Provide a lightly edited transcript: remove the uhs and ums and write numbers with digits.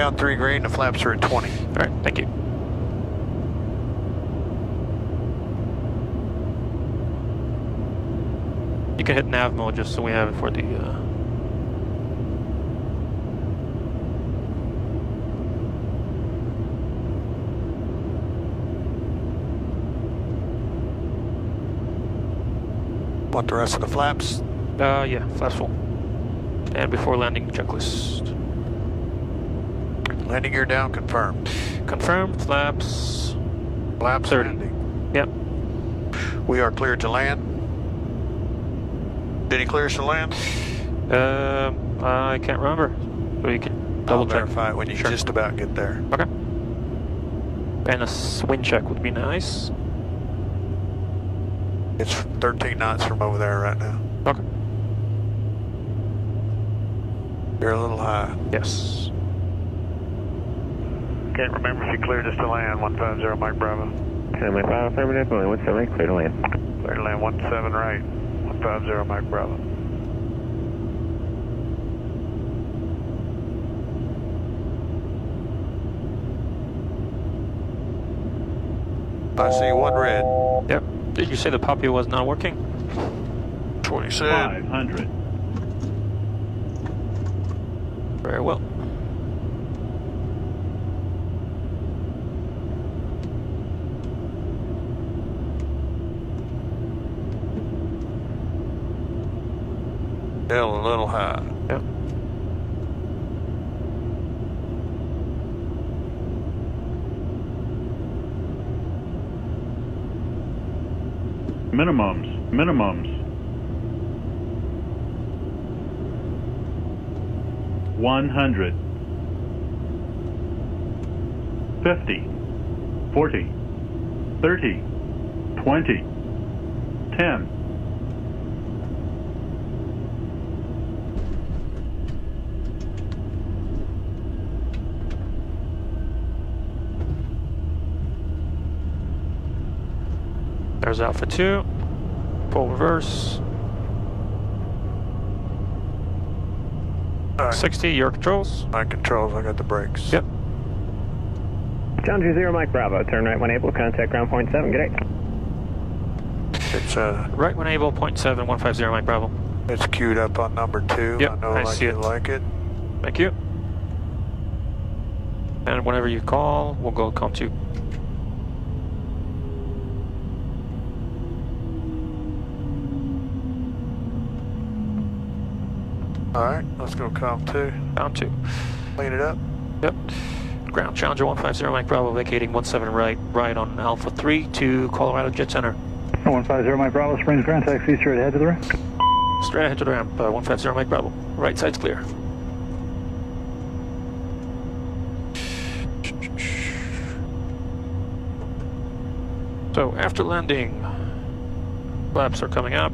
down 3 green, the flaps are at 20. All right, thank you. You can hit nav mode just so we have it for the... Want the rest of the flaps? Yeah, flaps full. And before landing, checklist. Landing gear down, confirmed. Confirmed, flaps. Flaps 30. landing. Yep. We are cleared to land. Did he clear us to land? I can't remember. So you can I'll double check. verify it when you Sure. just about get there. Okay. And a wind check would be nice. It's 13 knots from over there right now. Okay. You're a little high. Yes. Can't remember if you cleared us to land. 150 Mike Bravo. Mike Bravo, affirmative, only 17, clear to land. Clear to land 17 right. 150 Mike Bravo. I see 1 red. Yep. Did you say the puppy was not working? 27. 500. Very well. Still a little high. Yep. Minimums. 100. 50. 40. 30. 20. 10. There's Alpha 2. Full reverse. All right. 60, your controls. My controls, I got the brakes. Yep. Challenger 0, Mike Bravo, turn right when able, contact ground point 7, good day. It's Right when able, 0.7, 150 Mike Bravo. it's queued up on number 2. Yep, I know I like see you it. like it. Thank you. And whenever you call, we'll go count 2. All right, let's go com 2. Down 2. Clean it up. Yep. Ground Challenger 150 Mike Bravo, vacating 17 right on Alpha 3 to Colorado Jet Center. 150 Mike Bravo, Springs Ground Taxi, straight ahead to the ramp. Straight ahead to the ramp, 150 Mike Bravo. Right side's clear. So after landing, flaps are coming up.